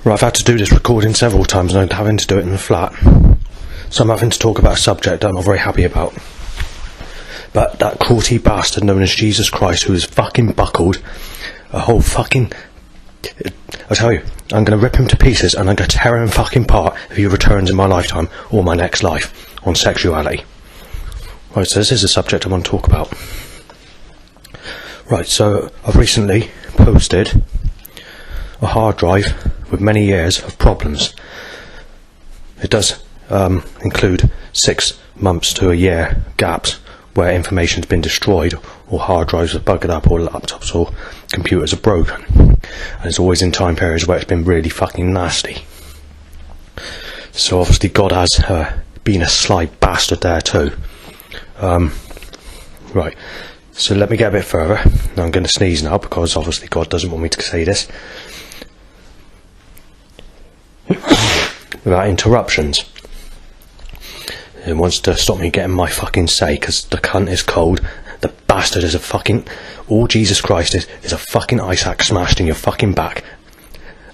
Right, I've had to do this recording several times and I'm having to do it in the flat. So I'm having to talk about a subject I'm not very happy about. But that cruelty bastard known as Jesus Christ, who has fucking buckled a whole fucking... I tell you, I'm going to rip him to pieces and I'm going to tear him fucking apart if he returns in my lifetime or my next life on sexuality. Right, so this is a subject I want to talk about. Right, so I've recently posted a hard drive with many years of problems. It does include 6 months to a year gaps where information's been destroyed, or hard drives are buggered up, or laptops or computers are broken. And it's always in time periods where it's been really fucking nasty. So obviously God has been a sly bastard there too. Right, so let me get a bit further. Now I'm going to sneeze now because obviously God doesn't want me to say this without interruptions. He wants to stop me getting my fucking say because the cunt is cold. The bastard is a fucking... All Jesus Christ is a fucking ice axe smashed in your fucking back.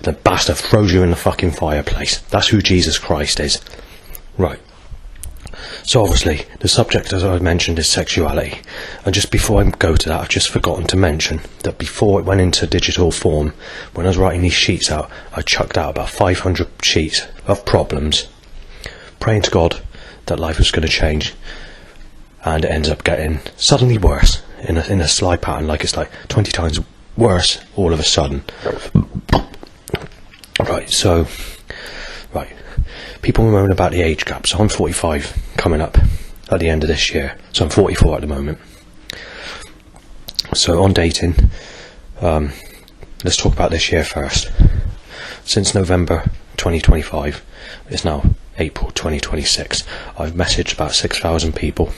The bastard throws you in the fucking fireplace. That's who Jesus Christ is. Right. So obviously, the subject, as I mentioned, is sexuality. And just before I go to that, I've just forgotten to mention that before it went into digital form, when I was writing these sheets out, I chucked out about 500 sheets of problems, praying to God that life was going to change. And it ends up getting suddenly worse in a sly pattern, like it's like 20 times worse all of a sudden. Right, so... Right. People moan about the age gap. So I'm 45 coming up at the end of this year. So I'm 44 at the moment. So on dating, let's talk about this year first. Since November 2025, it's now April 2026, I've messaged about 6,000 people.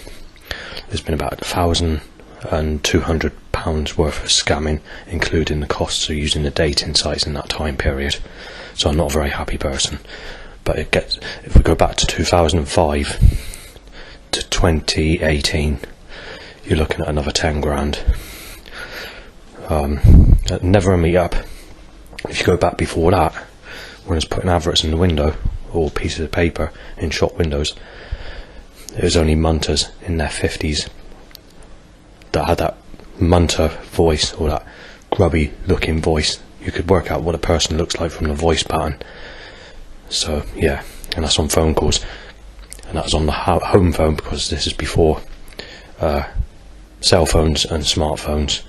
There's been about £1,200 worth of scamming, including the costs of using the dating sites in that time period. So I'm not a very happy person. But it gets, if we go back to 2005 to 2018, you're looking at another 10 grand. Never a meet up. If you go back before that, when I was putting adverts in the window, or pieces of paper in shop windows, it was only munters in their 50s that had that munter voice, or that grubby looking voice. You could work out what a person looks like from the voice pattern. So yeah, and that's on phone calls, and that's on the home phone, because this is before cell phones and smartphones.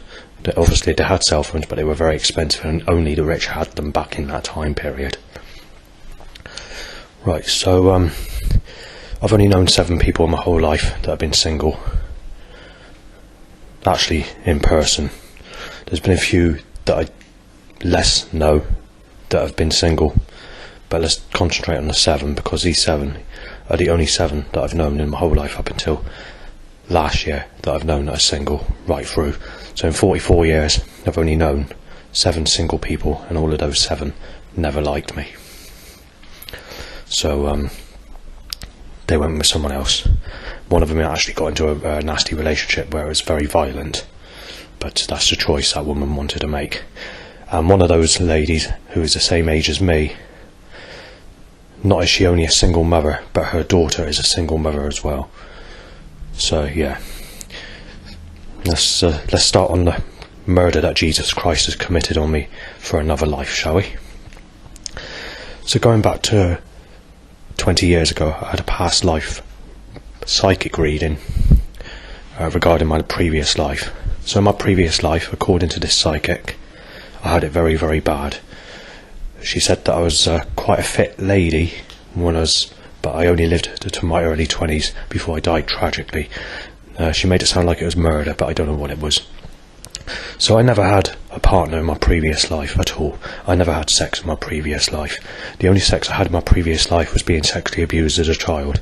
Obviously they had cell phones, but they were very expensive and only the rich had them back in that time period. Right, so I've only known 7 people in my whole life that have been single, actually in person. There's been a few that I less know that have been single, but let's concentrate on the 7, because these 7 are the only 7 that I've known in my whole life up until last year that I've known that are single right through. So in 44 years I've only known 7 single people, and all of those 7 never liked me. So they went with someone else. One of them actually got into a nasty relationship where it was very violent, but that's the choice that woman wanted to make. And one of those ladies, who is the same age as me, not is she only a single mother, but her daughter is a single mother as well. So yeah, let's start on the murder that Jesus Christ has committed on me for another life, shall we? So going back to 20 years ago, I had a past life psychic reading regarding my previous life. So in my previous life, according to this psychic, I had it very, very bad. She said that I was quite a fit lady but I only lived to my early 20s before I died tragically. She made it sound like it was murder, but I don't know what it was. So I never had a partner in my previous life at all. I never had sex in my previous life. The only sex I had in my previous life was being sexually abused as a child.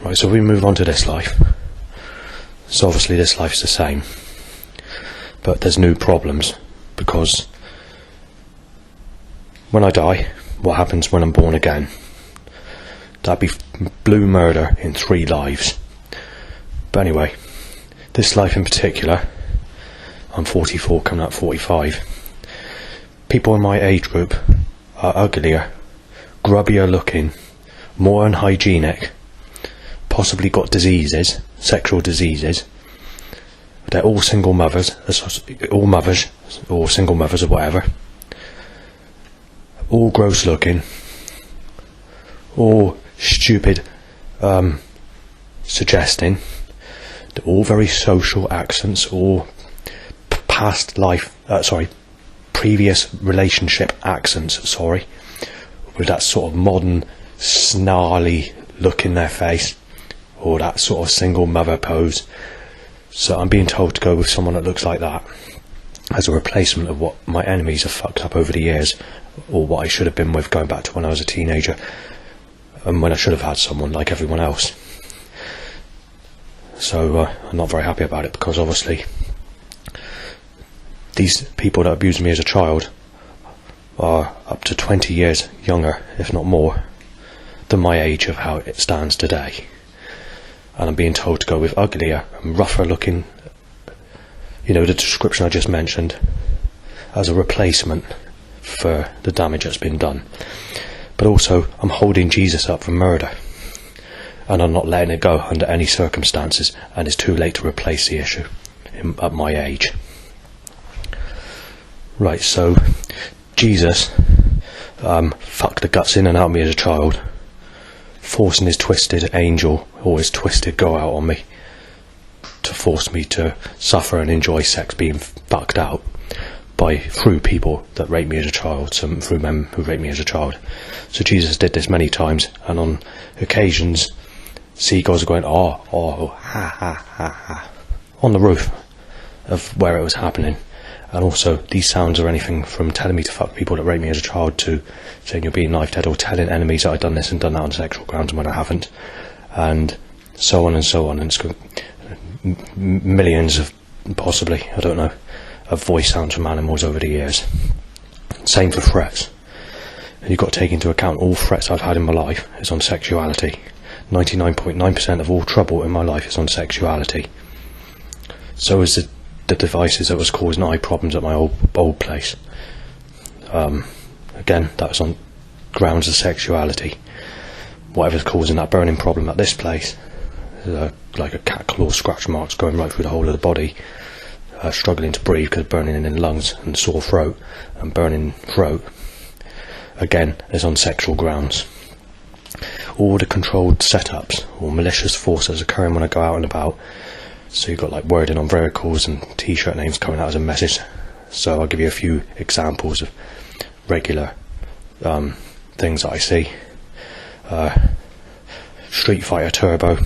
Right, so we move on to this life. So obviously this life's the same, but there's new problems, because when I die, what happens when I'm born again? That'd be blue murder in 3 lives. But anyway, this life in particular, I'm 44 coming up 45. people in my age group are uglier, grubbier looking, more unhygienic, possibly got diseases, sexual diseases. They're all single mothers, or single mothers or whatever. All gross looking, all stupid, suggesting. They're all very social accents, all previous relationship accents, with that sort of modern, snarly look in their face, or that sort of single mother pose. So I'm being told to go with someone that looks like that as a replacement of what my enemies have fucked up over the years, or what I should have been with going back to when I was a teenager, and when I should have had someone like everyone else. So I'm not very happy about it, because obviously these people that abused me as a child are up to 20 years younger, if not more, than my age of how it stands today. And I'm being told to go with uglier and rougher looking, the description I just mentioned, as a replacement for the damage that's been done. But also, I'm holding Jesus up for murder, and I'm not letting it go under any circumstances, and it's too late to replace the issue at my age. Right, so Jesus fucked the guts in and out of me as a child, forcing his twisted angel, or his twisted go out on me, to force me to suffer and enjoy sex being fucked out through people that raped me as a child, through men who raped me as a child. So Jesus did this many times, and on occasions seagulls are going ha ha ha ha on the roof of where it was happening. And also, these sounds are anything from telling me to fuck people that raped me as a child, to saying you're being knife dead, or telling enemies that I've done this and done that on sexual grounds when I haven't, and so on and so on. And it's got millions of, possibly, I don't know, of voice sounds from animals over the years. Same for threats. And you've got to take into account all threats I've had in my life is on sexuality. 99.9% of all trouble in my life is on sexuality. So is the devices that was causing eye problems at my old place. Again, that was on grounds of sexuality. Whatever's causing that burning problem at this place, like a cat claw scratch marks going right through the whole of the body, struggling to breathe because burning in the lungs, and sore throat and burning throat, again, is on sexual grounds. All the controlled setups or malicious forces occurring when I go out and about. So you've got like wording on vehicles and t-shirt names coming out as a message. So I'll give you a few examples of regular things that I see. Street Fighter Turbo,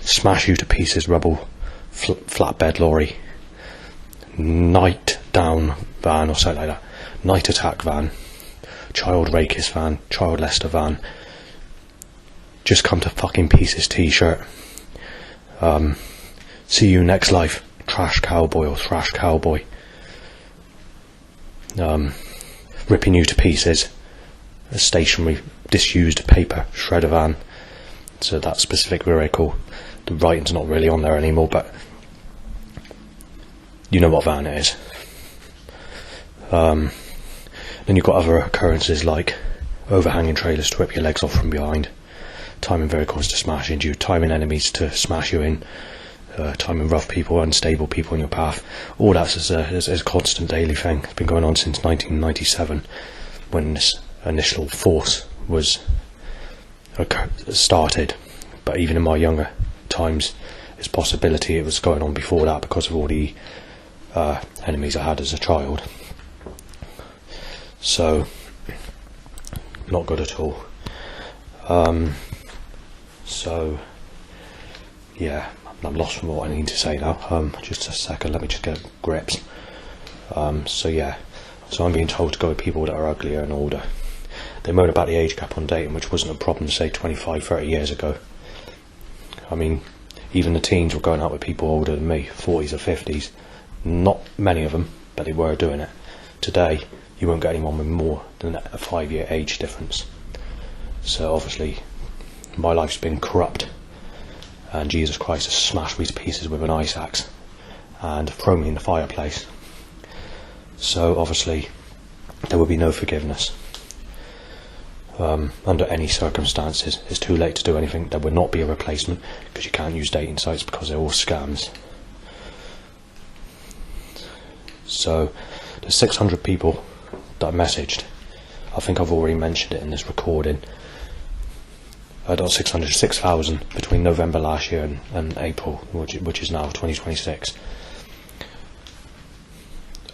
smash you to pieces rubble, flatbed lorry, night down van or something like that, night attack van, child rakist van, child Leicester van, just come to fucking pieces t-shirt, see you next life, trash cowboy or thrash cowboy, ripping you to pieces, a stationary disused paper shredder van. So that specific vehicle, the writing's not really on there anymore, but you know what van it is. Then you've got other occurrences like overhanging trailers to rip your legs off from behind, timing vehicles to smash into you, timing enemies to smash you in, timing rough people, unstable people in your path. All that's is a constant daily thing. It's been going on since 1997, when this initial force was started. But even in my younger times, it's possibility it was going on before that, because of all the enemies I had as a child. So not good at all. So yeah, I'm lost from what I need to say now. Just a second, let me just get grips. So yeah, so I'm being told to go with people that are uglier and older. They moan about the age gap on dating, which wasn't a problem, say, 25, 30 years ago. I mean, even the teens were going out with people older than me, 40s or 50s. Not many of them, but they were doing it. Today, you won't get anyone with more than a 5-year age difference. So obviously, my life's been corrupt, and Jesus Christ has smashed me to pieces with an ice axe and thrown me in the fireplace. So obviously, there will be no forgiveness. Under any circumstances. It's too late to do anything. There will not be a replacement, because you can't use dating sites because they're all scams. So the 600 people that I messaged, I think I've already mentioned it in this recording. I got 6,000 between November last year and April, which is now 2026.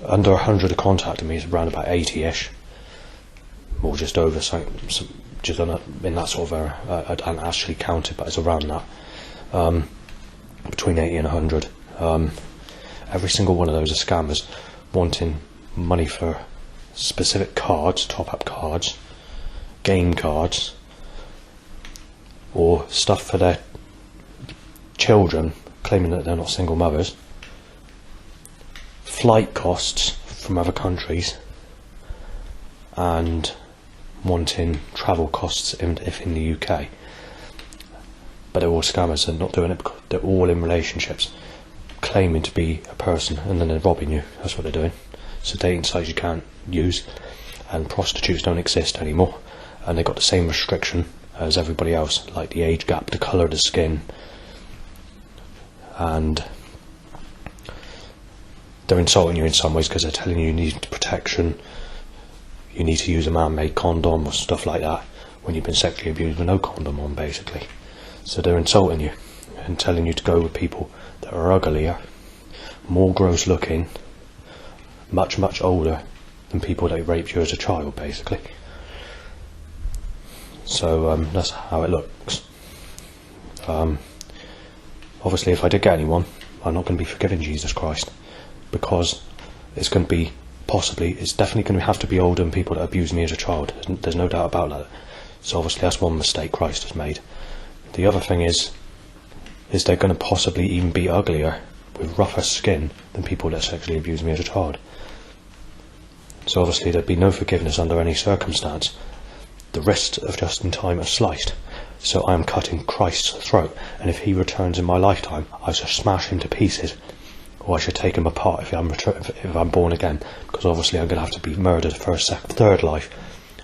Under 100 contacted me, is around about 80-ish. Or just over, just on in that sort of area. I hadn't actually counted, but it's around that. Between 80 and 100. Every single one of those are scammers wanting money for specific cards, top-up cards, game cards, or stuff for their children, claiming that they're not single mothers, flight costs from other countries, and wanting travel costs if in the UK. But they're all scammers. They're not doing it because they're all in relationships, claiming to be a person, and then they're robbing you. That's what they're doing. So dating sites you can't use, and prostitutes don't exist anymore, and they've got the same restriction as everybody else, like the age gap, the colour of the skin, and they're insulting you in some ways because they're telling you need protection. You need to use a man-made condom or stuff like that when you've been sexually abused with no condom on, basically. So they're insulting you and telling you to go with people that are uglier, more gross looking, much older than people that raped you as a child, basically. So that's how it looks. Obviously, if I did get anyone, I'm not going to be forgiving Jesus Christ, because it's going to be it's definitely going to have to be older than people that abused me as a child. There's no doubt about that. So obviously that's one mistake Christ has made. The other thing is they're going to possibly even be uglier with rougher skin than people that sexually abused me as a child. So obviously there'd be no forgiveness under any circumstance. The wrists of just in time are sliced. So I am cutting Christ's throat, and if he returns in my lifetime, I shall smash him to pieces. Or I should take him apart if I'm born again, because obviously I'm going to have to be murdered for a third life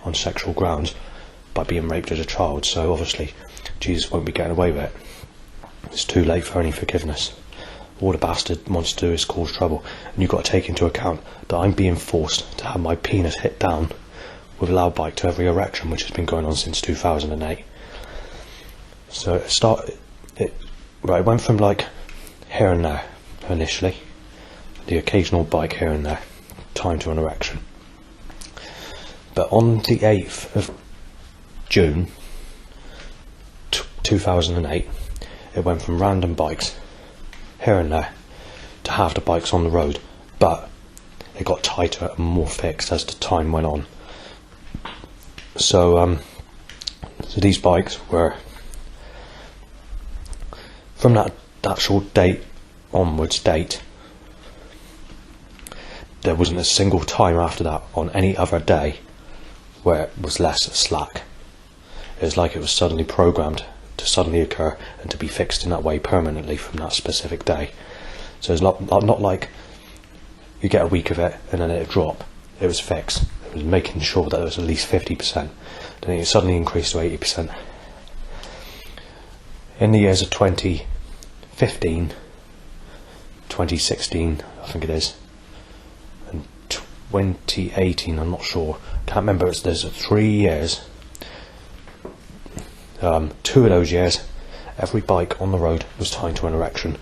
on sexual grounds by being raped as a child. So obviously Jesus won't be getting away with it. It's too late for any forgiveness. All the bastard wants to do is cause trouble, and you've got to take into account that I'm being forced to have my penis hit down with a loud bike to every erection, which has been going on since 2008. So it went from like here and there initially, the occasional bike here and there, time to an erection. But on the 8th of June 2008, it went from random bikes here and there to half the bikes on the road, but it got tighter and more fixed as the time went on. So these bikes were, from that actual date onwards date, there wasn't a single time after that on any other day where it was less slack. It was like it was suddenly programmed to suddenly occur and to be fixed in that way permanently from that specific day. So it's not like you get a week of it and then it'd drop. It was fixed. It was making sure that it was at least 50%. Then it suddenly increased to 80%. In the years of 2015, 2016, I think it is, and 2018, I'm not sure, can't remember, there's 3 years. 2 of those years, every bike on the road was timed to an erection,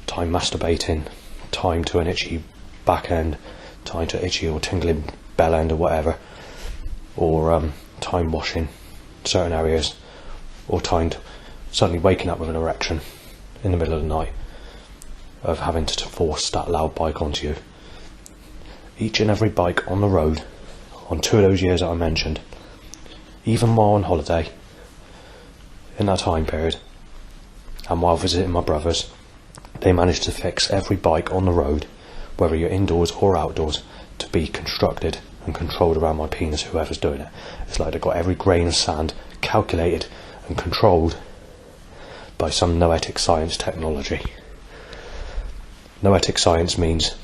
time masturbating, time to an itchy back end, time to itchy or tingling bell end or whatever, or time washing certain areas, or timed suddenly waking up with an erection in the middle of the night, of having to force that loud bike onto you. Each and every bike on the road, on 2 of those years that I mentioned, even while on holiday, in that time period, and while visiting my brothers, they managed to fix every bike on the road, whether you're indoors or outdoors, to be constructed and controlled around my penis, whoever's doing it. It's like they've got every grain of sand calculated and controlled by some noetic science technology. Noetic science means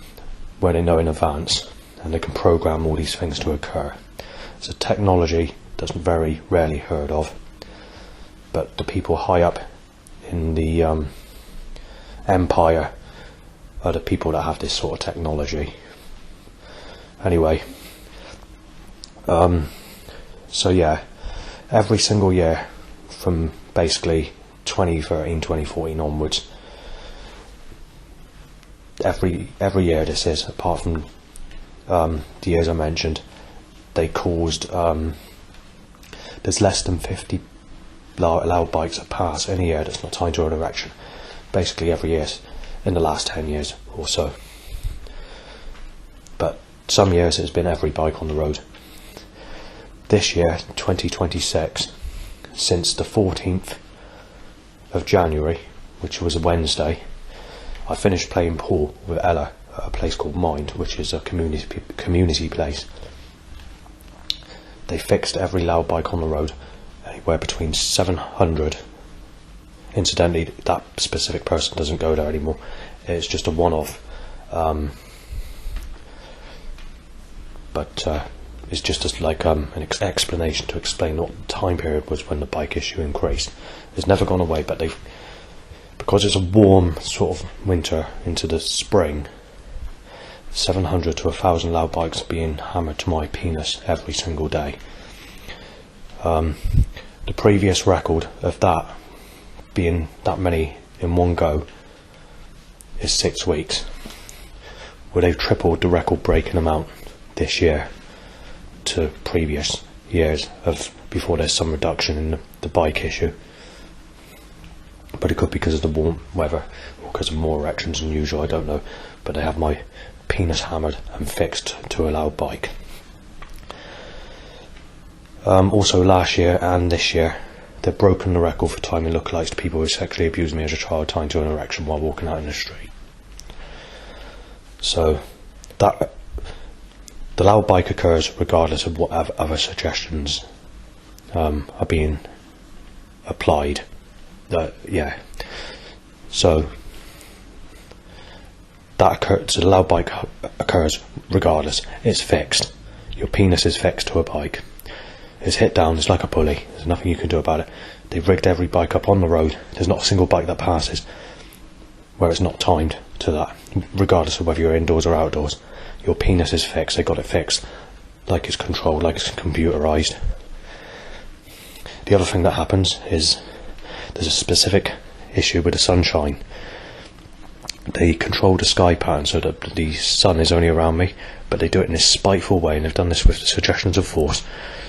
where they know in advance and they can program all these things to occur. It's a technology that's very rarely heard of, but the people high up in the empire are the people that have this sort of technology. Anyway, so yeah, every single year from basically 2013, 2014 onwards, every year this is, apart from the years I mentioned, they caused there's less than 50 loud bikes that pass in a year that's not timed to an erection, basically every year in the last 10 years or so. But some years it's been every bike on the road. This year, 2026, since the 14th of January, which was a Wednesday, I finished playing pool with Ella at a place called Mind, which is a community place. They fixed every loud bike on the road, anywhere between 700. Incidentally, that specific person doesn't go there anymore. It's just a one-off. But it's just like an explanation to explain what time period was when the bike issue increased. It's never gone away, but because it's a warm sort of winter into the spring, 700 to 1,000 loud bikes being hammered to my penis every single day. The previous record of that being that many in one go is 6 weeks, where they've tripled the record breaking amount this year to previous years of before there's some reduction in the bike issue. But it could be because of the warm weather or because of more erections than usual, I don't know, but they have my penis hammered and fixed to a loud bike. Also last year and this year they've broken the record for timing lookalikes to people who sexually abused me as a child timed to an erection while walking out in the street. So that the loud bike occurs regardless of what other suggestions are being applied. So the loud bike occurs regardless. It's fixed. Your penis is fixed to a bike. It's hit down. It's like a pulley. There's nothing you can do about it. They've rigged every bike up on the road. There's not a single bike that passes where it's not timed to that, regardless of whether you're indoors or outdoors. Your penis is fixed. They got it fixed like it's controlled, like it's computerized. The other thing that happens is there's a specific issue with the sunshine. They control the sky pattern so that the sun is only around me, but they do it in this spiteful way, and they've done this with the suggestions of force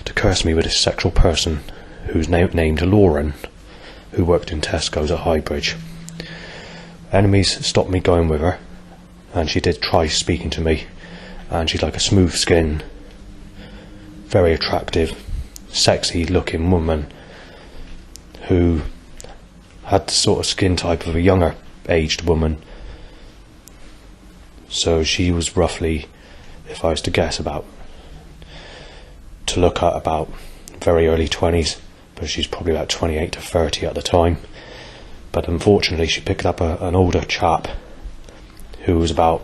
to curse me with this sexual person who's named Lauren, who worked in Tesco's at Highbridge. Enemies stopped me going with her, and she did try speaking to me, and she's like a smooth skin, very attractive, sexy looking woman who had the sort of skin type of a younger aged woman. So she was roughly, if I was to guess, about very early 20s, but she's probably about 28 to 30 at the time. But unfortunately she picked up an older chap who was about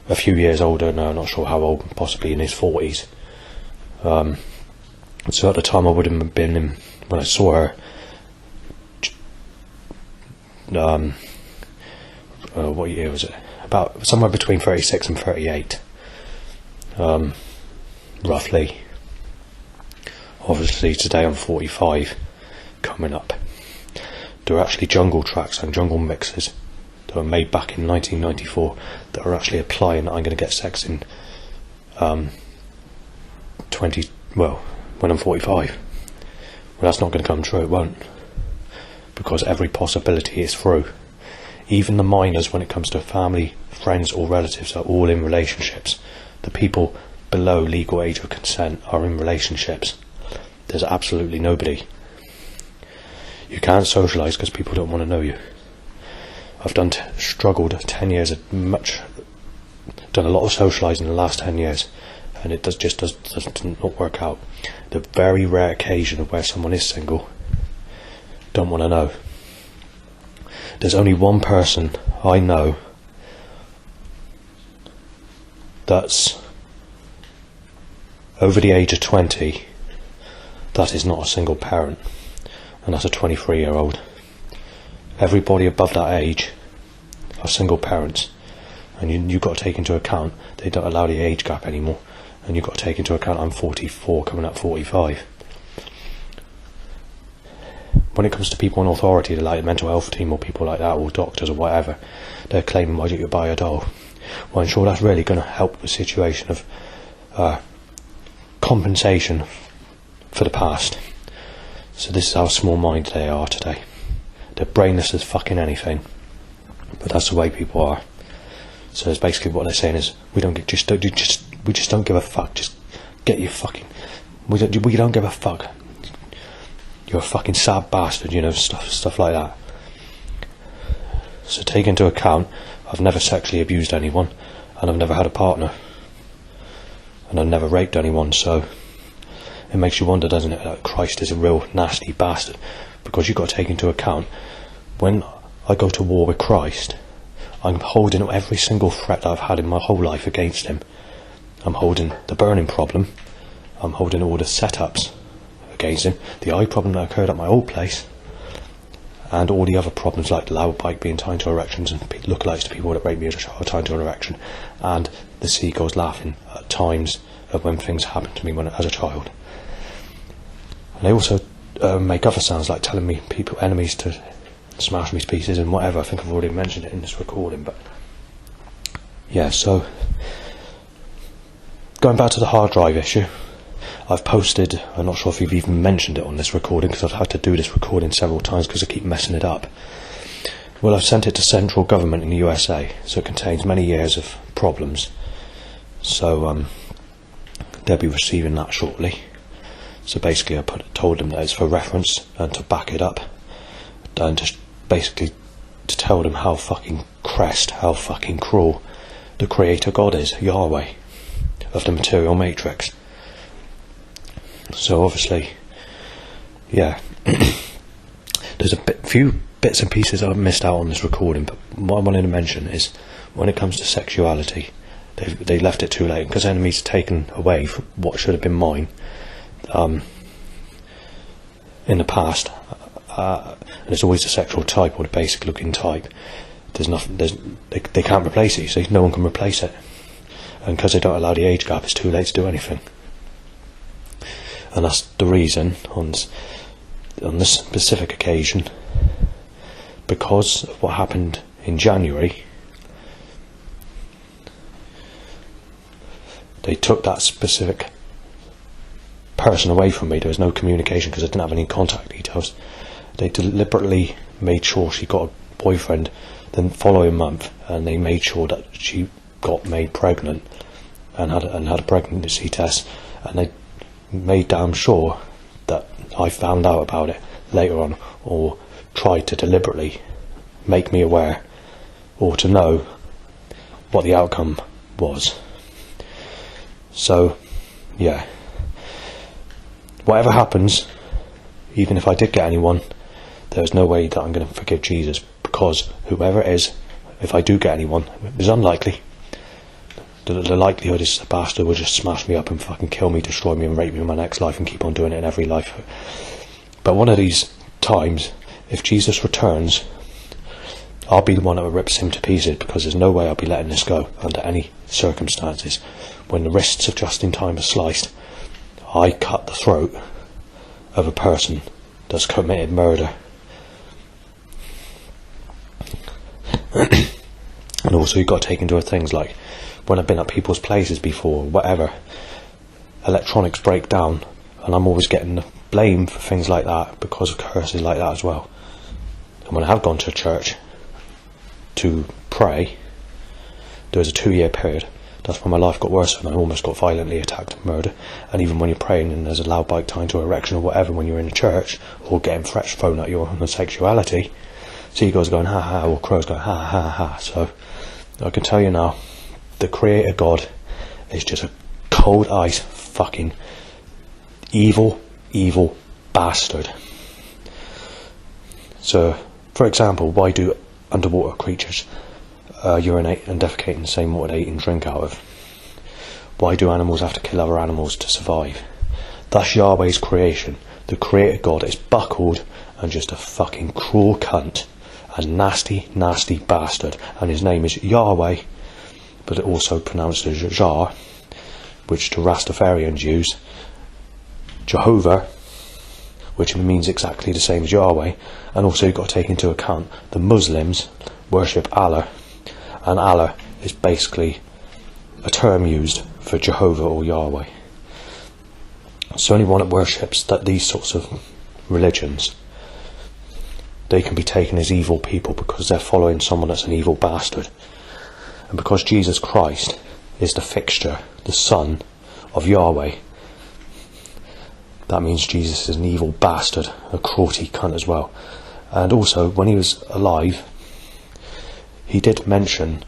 a few years older, no, I'm not sure how old, possibly in his 40s. So at the time I would have been when I saw her, what year was it? About somewhere between 36 and 38, roughly. Obviously today I'm 45, coming up. There are actually jungle tracks and jungle mixes that were made back in 1994 that are actually applying that I'm going to get sex in when I'm 45. Well, that's not going to come true, it won't, because every possibility is through. Even the minors, when it comes to family, friends or relatives, are all in relationships. The people below legal age of consent are in relationships. There's absolutely nobody. You can't socialise because people don't want to know you. I've struggled 10 years, done a lot of socialising in the last 10 years, and it does not work out. The very rare occasion of where someone is single, don't want to know. There's only one person I know that's over the age of 20, that is not a single parent, and that's a 23-year-old. Everybody above that age are single parents, and you've got to take into account they don't allow the age gap anymore, and you've got to take into account I'm 44 coming up 45. When it comes to people in authority, like a mental health team or people like that, or doctors or whatever, they're claiming, why don't you buy a doll? Well, I'm sure that's really going to help the situation of compensation for the past. So this is how small-minded they are today. They're brainless as fucking anything, but that's the way people are. So it's basically what they're saying is, we just don't give a fuck. Just get your fucking. We don't give a fuck. You're a fucking sad bastard, stuff like that. So take into account, I've never sexually abused anyone, and I've never had a partner, and I've never raped anyone. So it makes you wonder, doesn't it, that Christ is a real nasty bastard, because you've got to take into account, when I go to war with Christ, I'm holding every single threat that I've had in my whole life against him. I'm holding the burning problem, I'm holding all the setups against him, the eye problem that occurred at my old place, and all the other problems like the loud bike being tied to erections and lookalikes to people that rape me as a child tied to an erection, and the seagulls laughing at times of when things happened to me as a child. And they also make other sounds like telling me enemies to smash me to pieces and whatever. I think I've already mentioned it in this recording, but yeah. So going back to the hard drive issue, I've posted, I'm not sure if you've even mentioned it on this recording, because I've had to do this recording several times because I keep messing it up. Well, I've sent it to central government in the USA, so it contains many years of problems. So they'll be receiving that shortly. So basically I told them that it's for reference and to back it up, and just basically to tell them how fucking how fucking cruel the creator God is, Yahweh, of the material matrix. So obviously, yeah, there's few bits and pieces I've missed out on this recording, but what I wanted to mention is, when it comes to sexuality, they left it too late, because enemies taken away from what should have been mine in the past, and it's always the sexual type or the basic looking type. There's nothing. They can't replace it. You see, no one can replace it, and because they don't allow the age gap, it's too late to do anything. And that's the reason on this specific occasion, because of what happened in January, they took that specific person away from me. There was no communication because I didn't have any contact details. They deliberately made sure she got a boyfriend the following month, and they made sure that she got made pregnant and had a pregnancy test, and they made damn sure that I found out about it later on, or tried to deliberately make me aware, or to know what the outcome was. So yeah, whatever happens, even if I did get anyone, there's no way that I'm going to forgive Jesus, because whoever it is, if I do get anyone, it's unlikely. The likelihood is the bastard will just smash me up and fucking kill me, destroy me and rape me in my next life, and keep on doing it in every life. But one of these times, if Jesus returns, I'll be the one that rips him to pieces, because there's no way I'll be letting this go under any circumstances. When the wrists of just in time are sliced, I cut the throat of a person that's committed murder. And also you've got to take into it things like, when I've been at people's places before, whatever, electronics break down, and I'm always getting the blame for things like that because of curses like that as well. And when I have gone to a church to pray, there was a 2-year period. That's when my life got worse, and I almost got violently attacked and murdered. And even when you're praying and there's a loud bike tied to an erection or whatever, when you're in a church, or getting threats thrown at you on sexuality, seagulls going ha ha, or crows going ha ha ha. So I can tell you now, the creator God is just a cold ice fucking evil bastard. So, for example, why do underwater creatures urinate and defecate in the same water they eat and drink out of? Why do animals have to kill other animals to survive? That's Yahweh's creation. The creator God is buckled and just a fucking cruel cunt. A nasty, nasty bastard. And his name is Yahweh, but it also pronounced as Jah, which the Rastafarians use. Jehovah, which means exactly the same as Yahweh. And also you've got to take into account the Muslims worship Allah, and Allah is basically a term used for Jehovah or Yahweh. So anyone that worships that these sorts of religions, they can be taken as evil people because they're following someone that's an evil bastard. And because Jesus Christ is the fixture, the son of Yahweh, that means Jesus is an evil bastard, a cruelty cunt as well. And also, when he was alive, he did mention,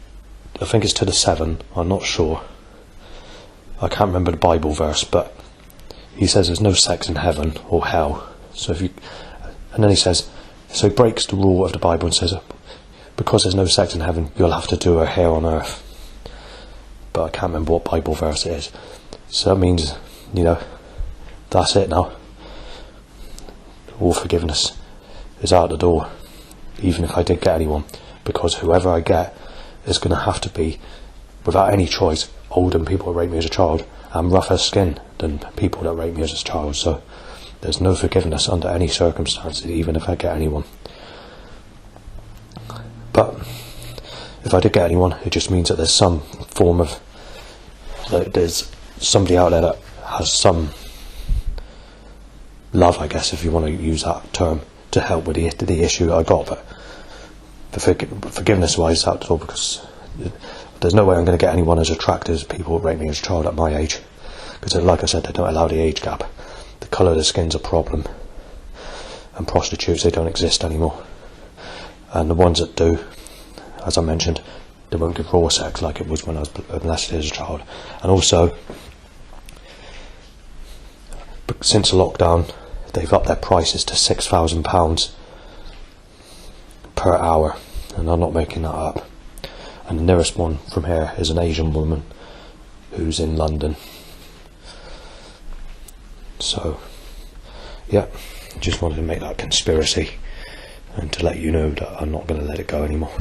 I think it's to the 7, I'm not sure, I can't remember the Bible verse, but he says there's no sex in heaven or hell. So and then he says, so he breaks the rule of the Bible and says, because there's no sex in heaven, you'll have to do her here on earth. But I can't remember what Bible verse it is. So that means, that's it now. All forgiveness is out the door, even if I did get anyone, because whoever I get is going to have to be, without any choice, older than people that raped me as a child, and rougher skin than people that raped me as a child. So there's no forgiveness under any circumstances, even if I get anyone. But if I did get anyone, it just means that there's some form of, there's somebody out there that has some love, I guess, if you want to use that term, to help with the issue that I got. But the forgiveness wise, it's out the door, because there's no way I'm going to get anyone as attractive as people who raped me as a child at my age, because like I said, they don't allow the age gap. The colour of the skin's a problem, and prostitutes, they don't exist anymore. And the ones that do, as I mentioned, they won't give raw sex like it was when I was molested as a child. And also, since the lockdown, they've upped their prices to £6,000 per hour, and I'm not making that up. And the nearest one from here is an Asian woman who's in London. So, yeah, just wanted to make that conspiracy and to let you know that I'm not going to let it go anymore.